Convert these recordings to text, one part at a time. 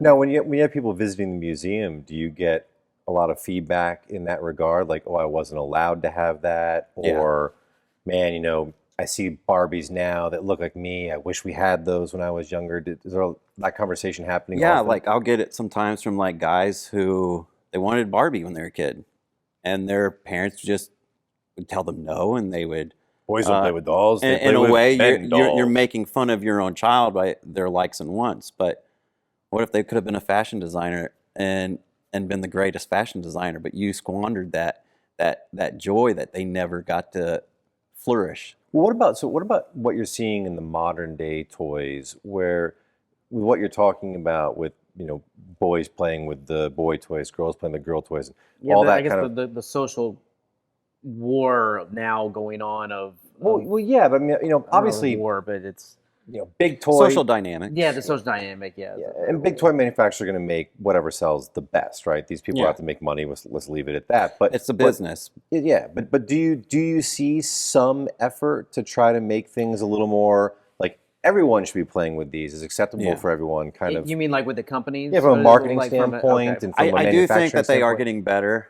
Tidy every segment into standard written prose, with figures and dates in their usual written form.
Now, when you have people visiting the museum, do you get a lot of feedback in that regard? Like, oh, I wasn't allowed to have that, Yeah. or man, I see Barbies now that look like me. I wish we had those when I was younger. Is there that conversation happening Yeah, often? like I'll get it sometimes from like guys who they wanted Barbie when they were a kid, and their parents just would tell them no, and they would. Boys don't Uh, play with dolls; they in play a with way, men you're dolls. making fun of your own child by their likes and wants. But what if they could have been a fashion designer and been the greatest fashion designer, but you squandered that joy that they never got to flourish? Well, what about what you're seeing in the modern day toys, where with what you're talking about with boys playing with the boy toys, girls playing the girl toys, Yeah, all I that guess kind the, of. the the social war now going on Well, yeah, but I mean, I don't know, obviously, war, but it's big toy. Social dynamics. yeah, the social dynamic. Yeah, Yeah, and big toy manufacturers are going to make whatever sells the best, right? These people Yeah. have to make money. Let's leave it at that. But It's a but business. yeah, but do you see some effort to try to make things a little more like everyone should be playing with these? Is acceptable Yeah. for everyone? Kind of. You mean like with the companies? Yeah, from a Or marketing like from standpoint okay. and from a I do think manufacturing that they are standpoint. getting better,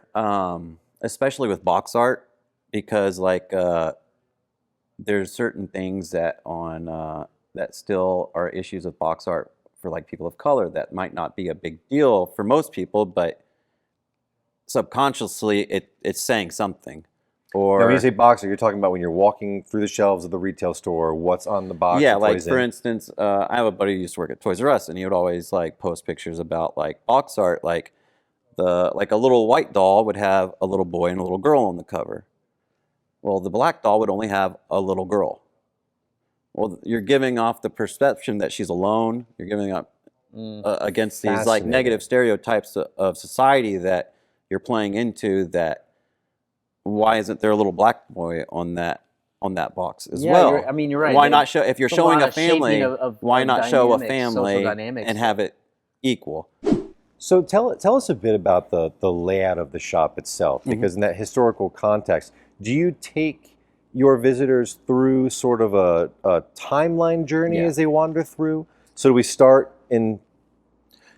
especially with box art, because like there's certain things that that still are issues with box art for like people of color that might not be a big deal for most people, but subconsciously it's saying something. Now, when you Or say boxer, you're talking about when you're walking through the shelves of the retail store, what's on the box? yeah, the like toys for in. instance, I have a buddy who used to work at Toys R Us, and he would always like post pictures about like box art, like a little white doll would have a little boy and a little girl on the cover. Well, the black doll would only have a little girl. Well, you're giving off the perception that she's alone. You're giving up against these like Fascinating. negative stereotypes of society that you're playing into. That why isn't there a little black boy on that box as Yeah, well? I mean, you're right. Why not show if you're It's a showing lot a of shaping family? of Why not show a dynamics, social family dynamics. and have it equal? So tell us a bit about the layout of the shop itself, because in that historical context, do you take your visitors through sort of a timeline journey Yeah. as they wander through? So do we start in?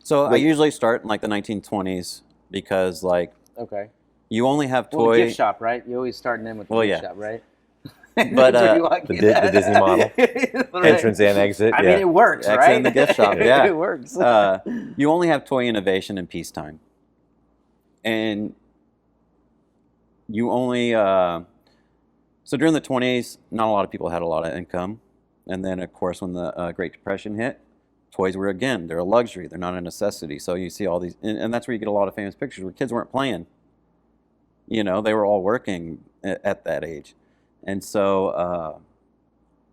So I Wait. usually start in like the 1920s because like Okay. you only have Well, the toy. gift shop, right? You always starting in with the Well, gift yeah. shop, right? But, That's where you walk the in Di- at. the Disney model. Right. Entrance and exit, I yeah. mean, it works, Exit right? in the gift shop, yeah. It works. You only have toy innovation in peacetime, and you only so during the 20s, not a lot of people had a lot of income, and then of course when the Great Depression hit, toys were again they're a luxury, they're not a necessity. So you see all these, and that's where you get a lot of famous pictures where kids weren't playing. They were all working at that age, and so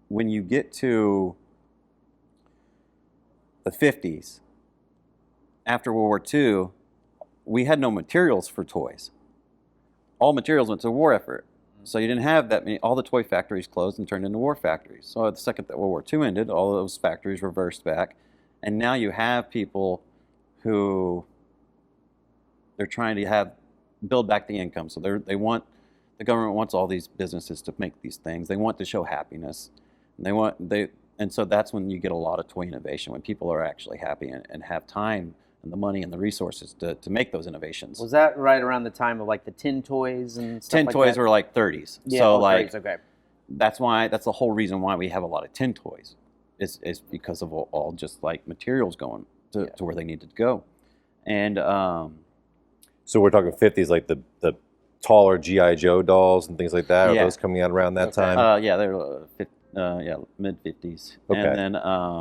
when you get to the 50s, after World War II, we had no materials for toys. All materials went to the war effort. So you didn't have that many, all the toy factories closed and turned into war factories. So the second that World War II ended, all of those factories reversed back. And now you have people who they're trying to build back the income. So the government wants all these businesses to make these things. They want to show happiness. And so that's when you get a lot of toy innovation, when people are actually happy and have time and the money and the resources to make those innovations. Was that right around the time of like the tin toys and stuff Tin like toys that? were like 30s. Yeah, So oh, like 30s, okay. that's the whole reason why we have a lot of tin toys is because of all just like materials going to where they needed to go. And So we're talking 50s, like the taller GI Joe dolls and things like that. Are Yeah. those coming out around that time? yeah, they're mid 50s. Okay. And then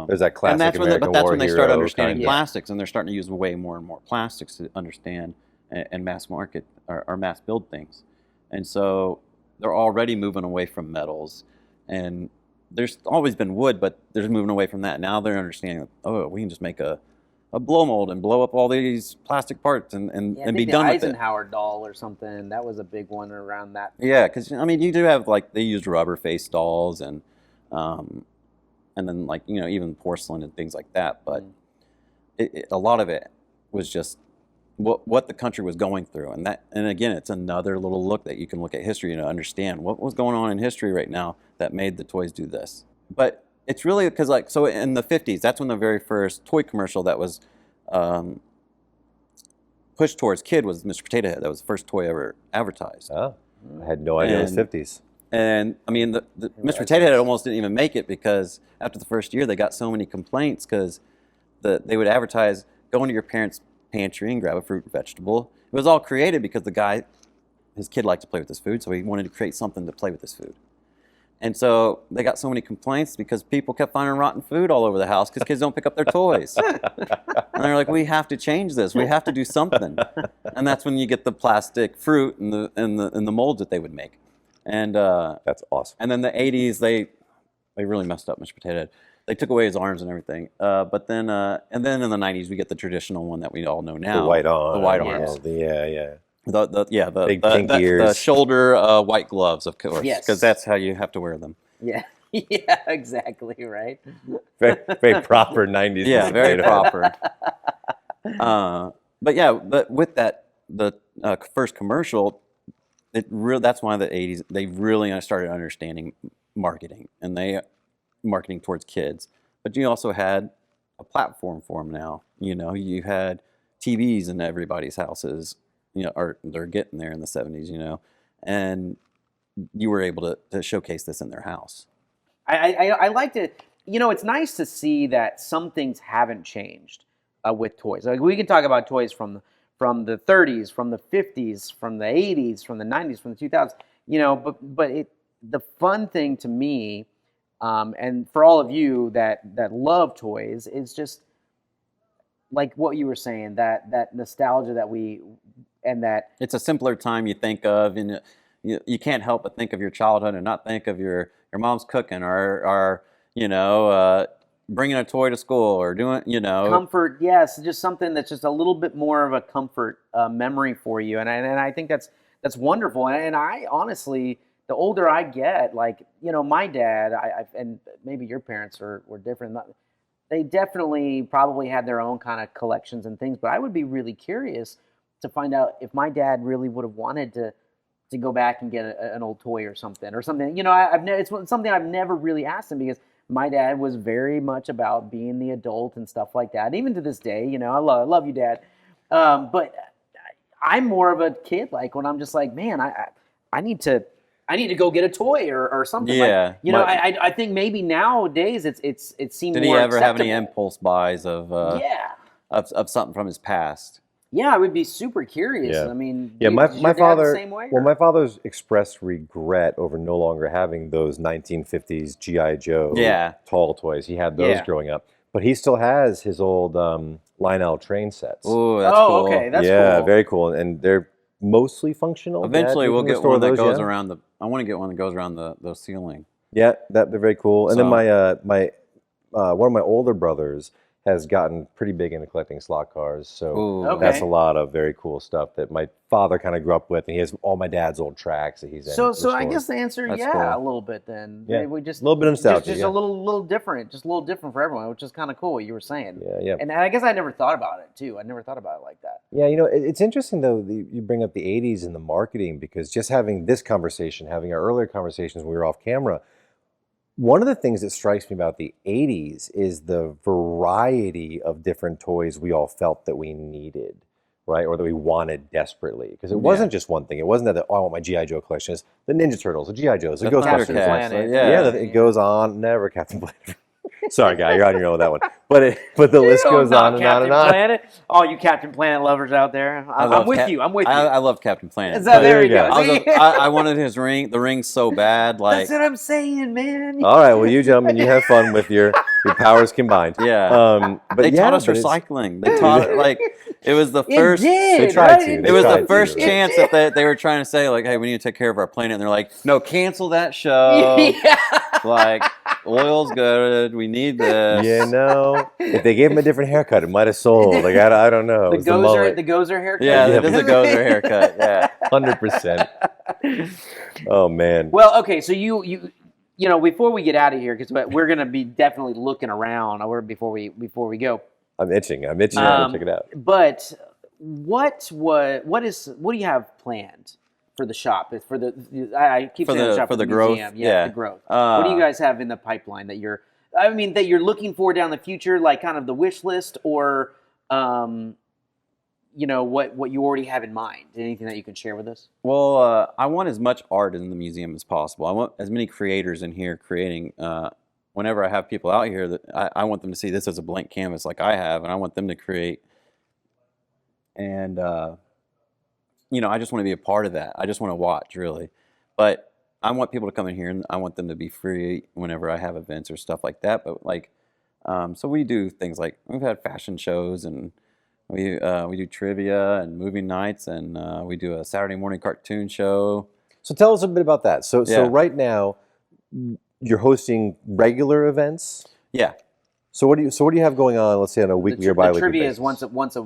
There's that classic and that's American when that's War when they hero start understanding kind of- plastics, and they're starting to use way more and more plastics to understand and mass market or mass build things. And so they're already moving away from metals, and there's always been wood, but they're moving away from that. Now they're understanding, oh, we can just make a blow mold and blow up all these plastic parts and Yeah, I be think the done with it. Eisenhower doll or something. That was a big one around that. Yeah, because I mean, you do have like they used rubber face dolls and then like even porcelain and things like that. But a lot of it was just what the country was going through, and again, it's another little look that you can look at history to understand what was going on in history right now that made the toys do this. But it's really because so in the 50s, that's when the very first toy commercial that was Push Towards Kid was Mr. Potato Head. That was the first toy ever advertised. Oh, I had no idea it was And- 50s. And I mean, the Mr. Potato Head almost didn't even make it because after the first year, they got so many complaints because they would advertise, go into your parents' pantry and grab a fruit and vegetable. It was all created because his kid liked to play with his food, so he wanted to create something to play with his food. And so they got so many complaints because people kept finding rotten food all over the house because kids don't pick up their toys. And they're like, we have to change this. We have to do something. And that's when you get the plastic fruit and the molds that they would make. And That's awesome. and then the 80s, they really messed up Mr. Potato Head. They took away his arms and everything. But then and then in the 90s, we get the traditional one that we all know now. The white arm. The white Yes. arms. Yeah. The Big pink the ears. shoulder white gloves, of course, Yes. because that's how you have to wear them. Yeah. Yeah, exactly, right? Very, very proper 90s. Yeah, very potato head. proper. But with that, the first commercial, that's why the 80s, they really started understanding marketing, and marketing towards kids. But you also had a platform for them now. You had TVs in everybody's houses, or they're getting there in the 70s, and you were able to showcase this in their house. I like to, it's nice to see that some things haven't changed with toys. Like we can talk about toys from the 30s, from the 50s, from the 80s, from the 90s, from the 2000s. But the fun thing to me, and for all of you that love toys, is just like what you were saying, that nostalgia that It's a simpler time you think of, and you can't help but think of your childhood and not think of your mom's cooking or bringing a toy to school or doing, comfort. Yes, just something that's just a little bit more of a comfort memory for you, and I think that's wonderful. And I honestly, the older I get, like my dad, and maybe your parents were different. They definitely probably had their own kind of collections and things, but I would be really curious to find out if my dad really would have wanted to go back and get an old toy or something. It's something I've never really asked him because my dad was very much about being the adult and stuff like that. And even to this day, I love you, Dad. But I'm more of a kid. Like when I'm just like, man, I need to go get a toy or something. Yeah. I think maybe nowadays it seems. Did he more ever have any acceptable. impulse buys of something from his past? Yeah, I would be super curious. Yeah. I mean, Yeah, does my your dad father. the same way, Well, or? my father's expressed regret over no longer having those 1950s GI Joe Yeah. tall toys. He had those Yeah. growing up, but he still has his old Lionel train sets. Oh, that's Oh, cool. okay, that's yeah, cool. very cool, and they're mostly functional. Dad, Eventually, you we'll can get restore one that those, goes yeah? around the. I want to get one that goes around the ceiling. Yeah, they're very cool. And then So- my one of my older brothers has gotten pretty big into collecting slot cars. So Ooh. Okay. that's a lot of very cool stuff that my father kind of grew up with, and he has all my dad's old tracks that he's So I restored. guess the answer, That's yeah, cool. a little bit then. Yeah. We just A little bit of nostalgia, just yeah. a little different, just a little different for everyone, which is kind of cool. What you were saying, Yeah. and I guess I never thought about it too. I never thought about it like that. Yeah, it's interesting though you bring up the 80s and the marketing, because just having this conversation, having our earlier conversations when we were off camera, one of the things that strikes me about the 80s is the variety of different toys we all felt that we needed, right? Or that we wanted desperately. Because it wasn't just one thing. It wasn't that, I want my G.I. Joe collection. It's the Ninja Turtles, the G.I. Joes, the The Ghostbusters. Captain Thundercats, Planet. yeah. It goes on. Never Captain Planet. Sorry, guy, you're on your own with that one. But the list goes on and on and on. Planet. All you Captain Planet lovers out there, I'm with you. I'm with you. I love Captain Planet. So there there you you go. go. I wanted the ring so bad. Like, That's what I'm saying, man. All right, well, you gentlemen, you have fun with your powers combined. yeah. But They taught us but it's- recycling. They taught it was the It first. did. They tried right? to. It They It was tried the to. first It chance that they were trying to say, like, hey, we need to take care of our planet. And they're like, no, cancel that show. yeah. Like, oil's good. We need this. if they gave him a different haircut, it might have sold. Like, I don't know. The It was the mullet. Gozer haircut. Yeah, Yeah. it does a Gozer haircut. Yeah. 100%. Oh, man. Well, okay, so you before we get out of here, because we're gonna be definitely looking around before we go. I'm itching. I'm itching to check it out. But what do you have planned for the shop? It's for the I keep For saying the- shop, for the museum. growth, Yeah, yeah. the growth. What do you guys have in the pipeline that you're looking for down the future, like kind of the wish list, or what you already have in mind? Anything that you can share with us? Well, I want as much art in the museum as possible. I want as many creators in here creating. Whenever I have people out here, that I want them to see this as a blank canvas like I have, and I want them to create. And I just want to be a part of that. I just want to watch, really. But I want people to come in here, and I want them to be free whenever I have events or stuff like that. But so we do things like we've had fashion shows, and we do trivia and movie nights, and we do a Saturday morning cartoon show. So tell us a bit about that. So Yeah. right now, you're hosting regular events. Yeah. So what do you have going on? Let's say on a weekly or The bi-weekly trivia basis? is once a month?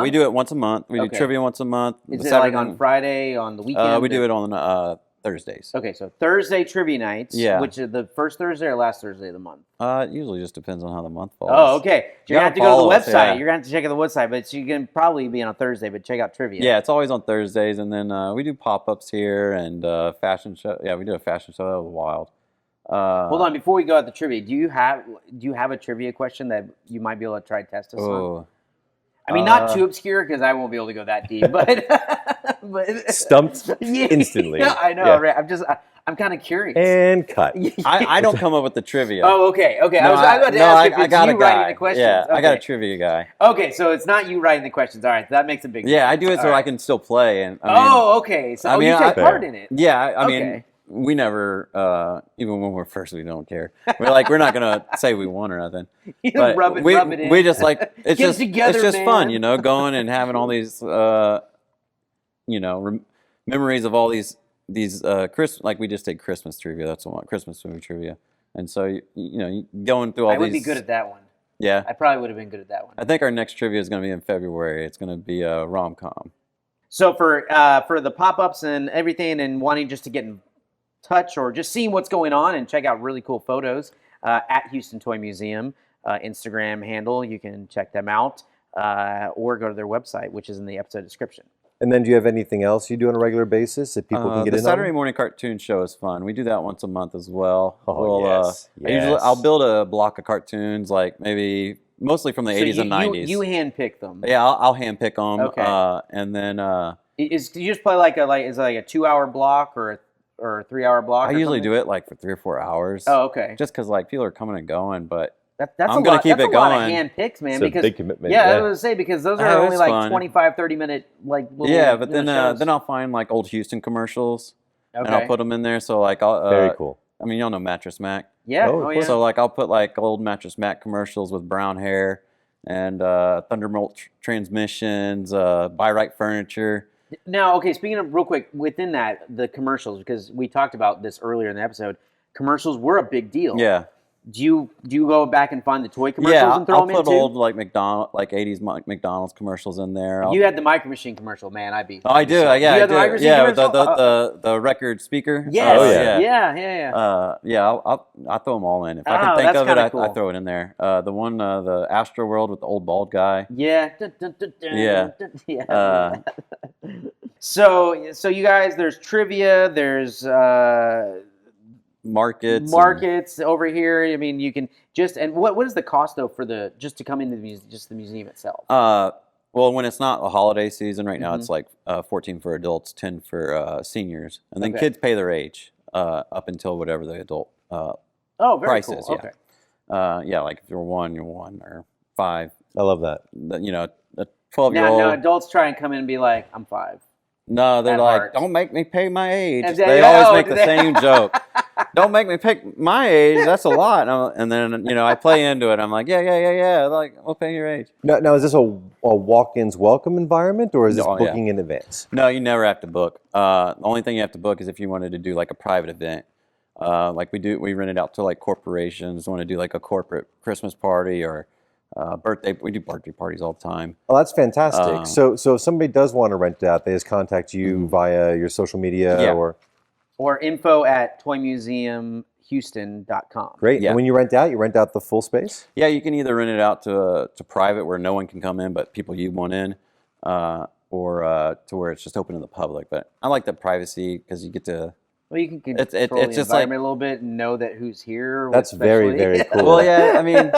We do it once a month. We Okay. do trivia once a month. Is The it like Saturday- on Friday, on the weekend? We do it on Thursdays. Okay, so Thursday trivia nights. Yeah. Which is the first Thursday or last Thursday of the month? It usually just depends on how the month falls. Oh, okay. You You're gonna have to go to follow the us, website. yeah. You're gonna have to check out the website, but you can probably be on a Thursday. But check out trivia. Yeah, it's always on Thursdays, and then we do pop-ups here and fashion show. Yeah, we do a fashion show. That was wild. Hold on, before we go out the trivia, do you have a trivia question that you might be able to try to test us on? Oh, I mean, not too obscure because I won't be able to go that deep, but Stumped Yeah, instantly. Yeah, I know. Yeah. Right? I'm kind of curious. And cut. I don't come up with the trivia. Oh, okay. No, I was about to ask if it's got you a writing guy. the questions. Yeah, I got a Okay. trivia guy. Okay, so it's not you writing the questions. All right, that makes a big Yeah, I difference. do it so All I right. can still play. And Okay. So I mean, you take I- part in it. Yeah, I mean, Okay. we never, even when we're first, we don't care. We're not gonna say we won or nothing. You But rub it in. we just like it's Get just together, it's just fun, man. going and having all these memories of all these like we just did Christmas trivia. That's the one, Christmas movie trivia. And so you going through all I would these. be good at that one. Yeah, I probably would have been good at that one. I think our next trivia is going to be in February. It's going to be a rom-com. So for the pop-ups and everything, and wanting just to get in touch or just seeing what's going on and check out really cool photos at Houston Toy Museum Instagram handle, you can check them out or go to their website, which is in the episode description. And then do you have anything else you do on a regular basis that people can get The in Saturday on? morning cartoon show is fun. We do that once a month as well. Oh, yes. I'll build a block of cartoons, like mostly from the 80s and 90s. You handpick them. Yeah, I'll hand pick them. Okay. And then Do you just play is it like a 2-hour block or a 3-hour block? I usually do it like for 3 or 4 hours. Oh, okay. Just because people are coming and going, but That's I'm a gonna lot. keep That's it a lot of going. hand picks, man. It's a because big commitment. yeah, I was gonna say because those are Oh, only it's like fun. 25, 30-minute little, yeah. But then shows. then I'll find like old Houston commercials and Okay. I'll put them in there. So like I'll Very cool. I mean, y'all know Mattress Mac. Yeah. Oh, of Oh, course. yeah. So like I'll put like old Mattress Mac commercials with brown hair and Thunderbolt transmissions, Buy Right Furniture. Now, okay, speaking of real quick, within that, the commercials, because we talked about this earlier in the episode, commercials were a big deal. Yeah. Do you go back and find the toy commercials Yeah, and throw I'll them put in too? old like 80s McDonald's commercials in there. You had the Micro Machine commercial, man. I beat. Oh, I do. you. Yeah, You I had the do. Micro Machine Yeah, with commercial? the record speaker. Yes. Oh, yeah. yeah. Yeah. I'll throw them all in. If I Oh, can think that's of it, kinda I cool. throw it in there. The one, the Astro World with the old bald guy. Yeah. Dun, dun, dun, dun, Yeah. dun, yeah. Uh, So you guys, there's trivia, there's markets. markets over here. I mean, you can and what is the cost though for just to come into the museum itself? Well, when it's not a holiday season, right now Mhm. it's like 14 for adults, 10 for seniors, and then Okay. kids pay their age up until whatever the adult Oh, very prices. cool. Yeah. Okay. Yeah, like if you're 1, you're 1, or 5. I love that. A 12-year-old. Now, adults try and come in and be like, "I'm 5." No, they're at like, heart. "Don't make me pay my age." And They they- always oh, make do the they? same joke. Don't make me pick my age. That's a lot. And then I play into it. I'm like, yeah. Like, we'll pay your age. Now is this a walk-ins welcome environment, or is this Oh, yeah. booking in advance? No, you never have to book. The only thing you have to book is if you wanted to do like a private event. Like we rent it out to like corporations. Want to do like a corporate Christmas party or birthday. We do birthday parties all the time. Oh, that's fantastic. Um, So if somebody does want to rent it out, they just contact you via your social media Mm-hmm. Yeah. or Or info@toymuseumhouston.com. great. Yeah. And when you rent out the full space? Yeah, you can either rent it out to private where no one can come in, but people you want in, or to where it's just open to the public. But I like the privacy because you get to. Well, you can It's control the just like- environment a little bit and know that who's here. That's very, especially. very cool. Well, yeah, I mean,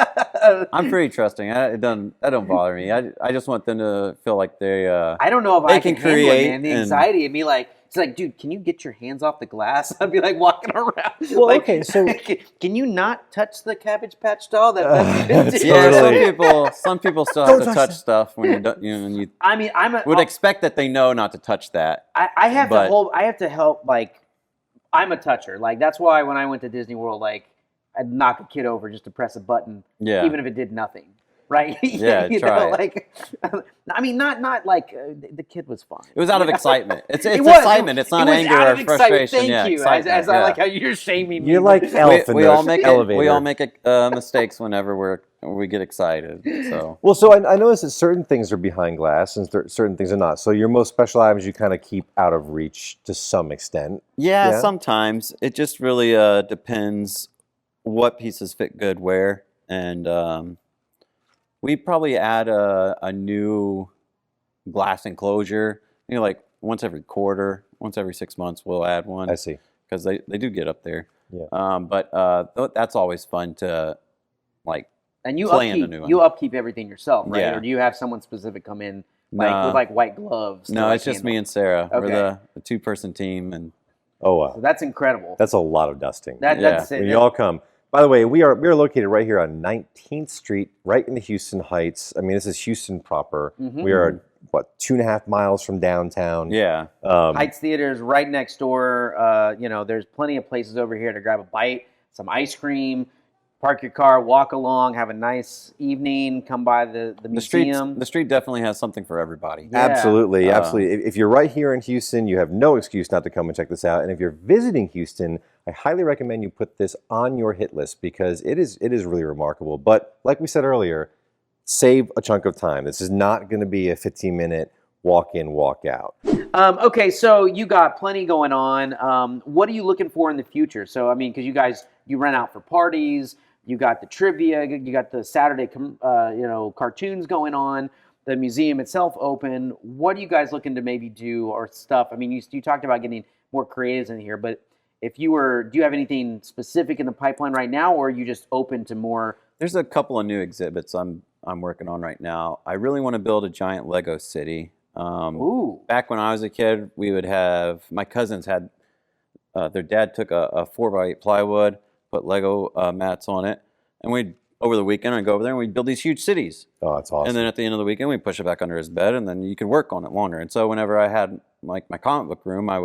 I'm pretty trusting. That don't bother me. I just want them to feel like they. I don't know if They I can can handle it, create man. The and- anxiety of me, like, it's like, dude, can you get your hands off the glass? I'd be like walking around. Well, like, okay, so- can you not touch the Cabbage Patch doll? That's even too- Yeah, Totally. some people still have Don't to touch touch stuff when you don't. And you I mean, would expect that they know not to touch that. I have but- to hold. I have to help. Like, I'm a toucher. Like, that's why when I went to Disney World, like, I'd knock a kid over just to press a button, Yeah. even if it did nothing. Right? Yeah, try it. like, I mean, not like the kid was fine. It was out of excitement. It's It was. excitement. It's not It was anger out or of excitement. frustration. Thank Yeah, you. excitement. As I yeah. like how you're shaming me. You're like elf in we the all make elevator. we all make mistakes whenever we get excited. So Well, so I noticed that certain things are behind glass and certain things are not. So your most special items you kind of keep out of reach to some extent. yeah, Yeah. sometimes it just really depends what pieces fit good where, and we probably add a new glass enclosure. Like once every quarter, once every 6 months, we'll add one. I see. Because they do get up there. Yeah. But that's always fun to like. And you Playing the upkeep, new one. you upkeep everything yourself, right? Yeah. Or do you have someone specific come in like No. with like white gloves? to, No, like, it's just handle? me and Sarah. We're Okay. the two-person team, and Oh, wow. So that's incredible. That's a lot of dusting. That's it. When you all come. By the way, we are located right here on 19th Street, right in the Houston Heights. I mean, this is Houston proper. Mhm. We are, what, 2.5 miles from downtown. yeah, Heights Theater is right next door. There's plenty of places over here to grab a bite, some ice cream, park your car, walk along, have a nice evening, come by the the street museum. the street definitely has something for everybody. Yeah. Absolutely, Uh, absolutely. If you're right here in Houston, you have no excuse not to come and check this out. And if you're visiting Houston, I highly recommend you put this on your hit list because it is really remarkable. But like we said earlier, save a chunk of time. This is not going to be a 15-minute walk in, walk out. Okay, so you got plenty going on. What are you looking for in the future? So, I mean, because you rent out for parties, you got the trivia, you got the Saturday, cartoons going on, the museum itself open. What are you guys looking to maybe do or stuff? I mean, you talked about getting more creatives in here, but do you have anything specific in the pipeline right now, or are you just open to more? There's a couple of new exhibits I'm working on right now. I really want to build a giant Lego city. Ooh, Back when I was a kid, we would have my cousins had their dad took a 4x8 plywood, put Lego mats on it, and we'd over the weekend I'd go over there and we'd build these huge cities. Oh, that's awesome. And then at the end of the weekend, we'd push it back under his bed, and then you could work on it longer. And so whenever I had like my comic book room, I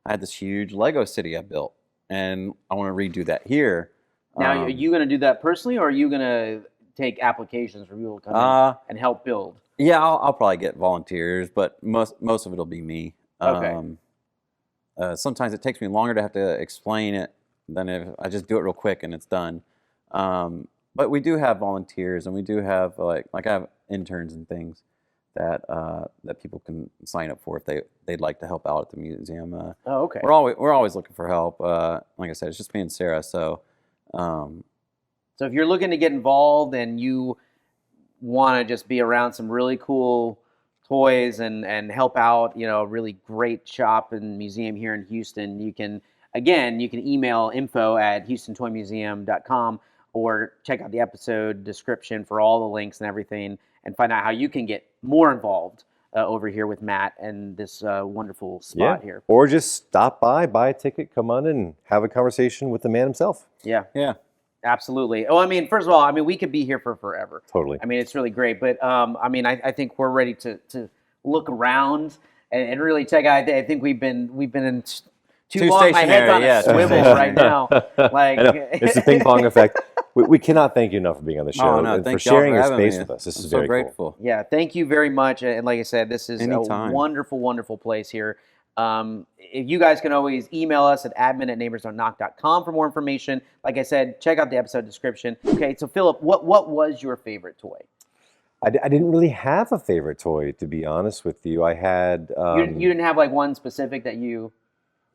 had this huge Lego city I built, and I want to redo that here. now are you going to do that personally, or are you going to take applications for people to come in and help build? Yeah, I'll probably get volunteers, but most of it'll be me. Okay. Sometimes it takes me longer to have to explain it than if I just do it real quick and it's done. But we do have volunteers, and we do have like I have interns and things that people can sign up for if they'd like to help out at the museum. Oh, okay. We're always looking for help. Like I said, it's just me and Sarah. So So if you're looking to get involved and you want to just be around some really cool toys and help out, a really great shop and museum here in Houston, you can email info@houstontoymuseum.com or check out the episode description for all the links and everything and find out how you can get more involved over here with Matt and this wonderful spot here. Or just stop by, buy a ticket, come on and have a conversation with the man himself. Yeah, yeah, absolutely. Oh, I mean, first of all, we could be here for forever. Totally. I mean, it's really great. But, I think we're ready to look around and really check out. I think we've been in too long. My head's on a swivel right now. Like, I know. It's the ping pong effect. We cannot thank you enough for being on the show no, and for thank y'all sharing for your having space me. with us. This I'm is so very grateful. Yeah, thank you very much. And like I said, this is Anytime. a wonderful, wonderful place here. If you guys can always email us at admin@neighborsdon'tknock.com for more information. Like I said, check out the episode description. Okay, so Philip, what was your favorite toy? I didn't really have a favorite toy, to be honest with you. I had... You didn't have like one specific that you,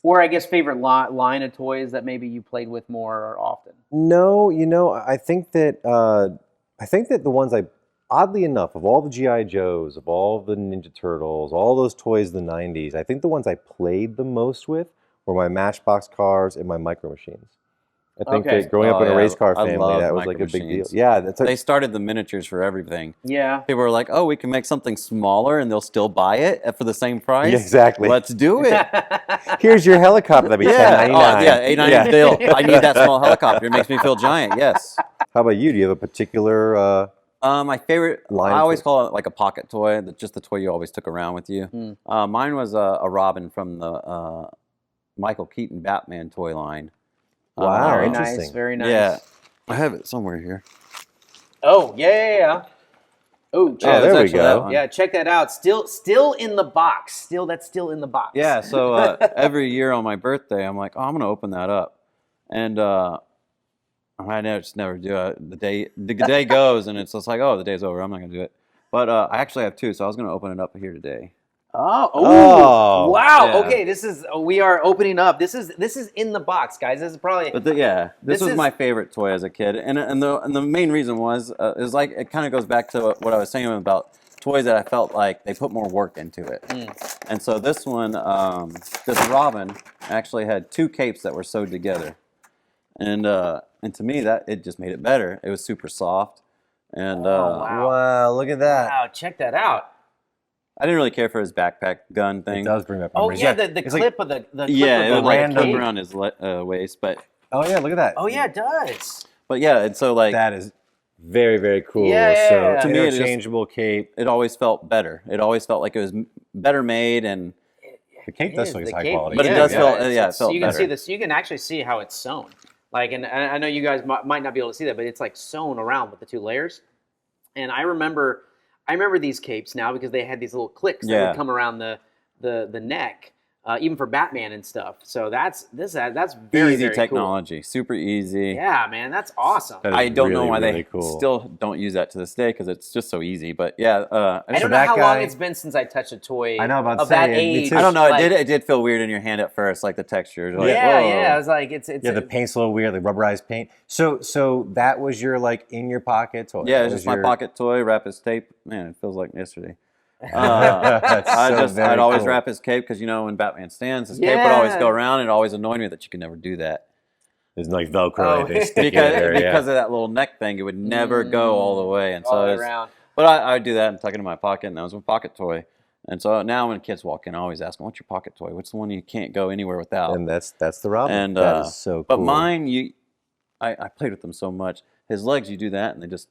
or I guess favorite line of toys that maybe you played with more often? No, I think that the ones oddly enough, of all the G.I. Joes, of all the Ninja Turtles, all those toys in the 90s, I think the ones I played the most with were my Matchbox cars and my Micro Machines. I think Okay. that growing up Oh, in a yeah, race car I family, love that was like Micro a big deal. Machines. Yeah, that's They started the miniatures for everything. Yeah. People were like, "Oh, we can make something smaller, and they'll still buy it for the same price." Yeah, exactly. Let's do it. here's your helicopter. That'd be Yeah. $10.99. Oh, yeah. $8.99 bill. I need that small helicopter. It makes me feel giant. Yes. How about you? Do you have a particular? My favorite, Line I always toy. call it like a pocket toy, just the toy you always took around with you. Mine was a Robin from the Michael Keaton Batman toy line. Wow, Very interesting. nice. Very nice. Yeah, I have it somewhere here. Oh, yeah. Oh, check, Oh, there there's we actually that go. one. yeah, check that out. Still in the box. That's still in the box. Yeah, so every year on my birthday, I'm like, oh, I'm gonna open that up, and just never do it. The day goes, and it's just like, oh, the day's over. I'm not gonna do it. But I actually have two, so I was gonna open it up here today. Oh, wow. Yeah. Okay, we are opening up. This is in the box, guys. This is probably But this This was is- my favorite toy as a kid, and the main reason was is like it kind of goes back to what I was saying about toys that I felt like they put more work into it. And so this one, this Robin actually had two capes that were sewed together, and to me that it just made it better. It was super soft, and wow. Wow, look at that. wow. Check that out. I didn't really care for his backpack gun It thing. does bring up Oh memories. yeah, the it's like- clip of the clip Yeah, of it the was like random- clipped around his waist, but oh yeah, look at that. Oh yeah, it does. yeah, and so like That is very, very cool. Yeah, yeah, so yeah. To me, it just- interchangeable cape. it always felt better. It always felt like it was better made, and The cape It does is, look the high cape- quality. But it too, does feel- it's- yeah, it felt you can see better. this. You can actually see how it's sewn. Like, and I know you guys might not be able to see that, but it's like sewn around with the two layers. And I remember these capes now because they had these little clicks that Yeah. would come around the neck, even for Batman and stuff. So that's very easy very technology, super easy. Cool. Yeah, man, that's awesome. That is I don't know really, why really they cool. still don't use that to this day because it's just so easy. But yeah, I don't know that how long guy- it's been since I touched a toy I know, about to of that say, me age. too. I don't know. Like, It did feel weird in your hand at first, like the texture. Like, Yeah, whoa. yeah. I was like, it's Yeah, the paint's a little weird, like rubberized paint. So that was your like in your pocket toy. Yeah, That it's was just my your- pocket toy, wrap his tape. Man, it feels like yesterday. That's so very I'd always cool. wrap his cape because when Batman stands, his cape would always Yeah. go around. It always annoyed me that you could never do that There's like Velcro. Oh. They stick because it there, yeah. because of that little neck thing. It would never go all the way, and all so the way it's- around. But I'd do that and tuck it in my pocket, and that was my pocket toy. And so now when kids walk in, I always ask them, "What's your pocket toy? What's the one you can't go anywhere without?" And that's the Robin. And that is so cool. But mine, I played with them so much. His legs, you do that, and they just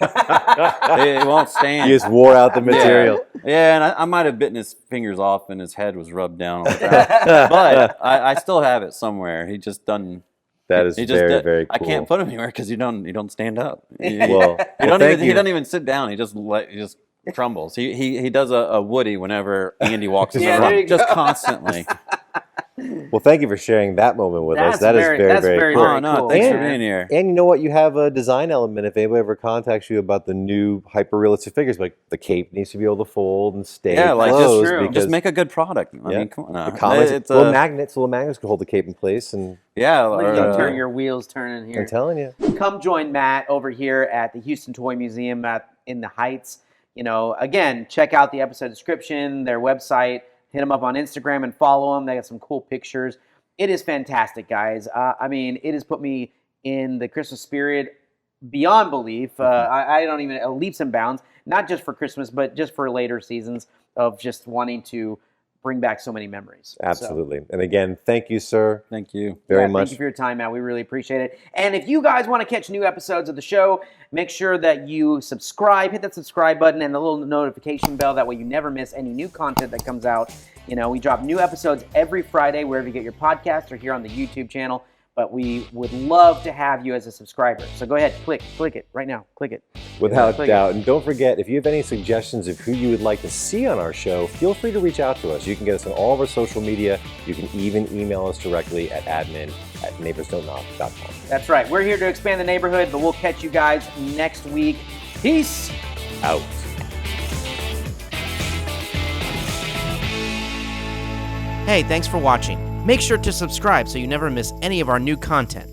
it won't stand. you just wore out the material. Yeah, and I might have bitten his fingers off, and his head was rubbed down on the ground. But I still have it somewhere. He just doesn't. That is He just very, did- very cool. I can't put him anywhere because you don't stand up. Well, He don't thank even, he you. doesn't even sit down. He just crumbles. He does a Woody whenever Andy walks in Yeah, the there you room, just go. constantly. Well, thank you for sharing that moment with us. That is very, that's very very, cool. very Oh no, cool. thanks for And- being here. And you know what? You have a design element. If anybody ever contacts you about the new hyper realistic figures, like the cape needs to be able to fold and stay Yeah, like closed true. because just make a good product. I Yeah. mean, come on. the comments, It's little a, magnets can hold the cape in place. And yeah, Look, or, you can turn your wheels turning I'm here. telling you, Come join Matt over here at the Houston Toy Museum in the Heights. You know, again, check out the episode description, their website. Hit them up on Instagram and follow them. They got some cool pictures. It is fantastic, guys. I mean, it has put me in the Christmas spirit beyond belief. I don't even leaps and bounds. Not just for Christmas, but just for later seasons of just wanting to bring back so many memories. So, absolutely. And again, thank you, sir, Thank you. very yeah, much. Thank you for your time, Matt. We really appreciate it. And if you guys want to catch new episodes of the show, make sure that you subscribe, hit that subscribe button and the little notification bell. That way you never miss any new content that comes out. You know, we drop new episodes every Friday wherever you get your podcast or here on the YouTube channel. But we would love to have you as a subscriber. So go ahead, click it right now. Click it. Without Click doubt. And don't forget, if you have any suggestions of who you would like to see on our show, feel free to reach out to us. You can get us on all of our social media. You can even email us directly at admin@neighborsdon'tknock.com. That's right. We're here to expand the neighborhood, but we'll catch you guys next week. Peace. Out. Hey, thanks for watching. Make sure to subscribe so you never miss any of our new content.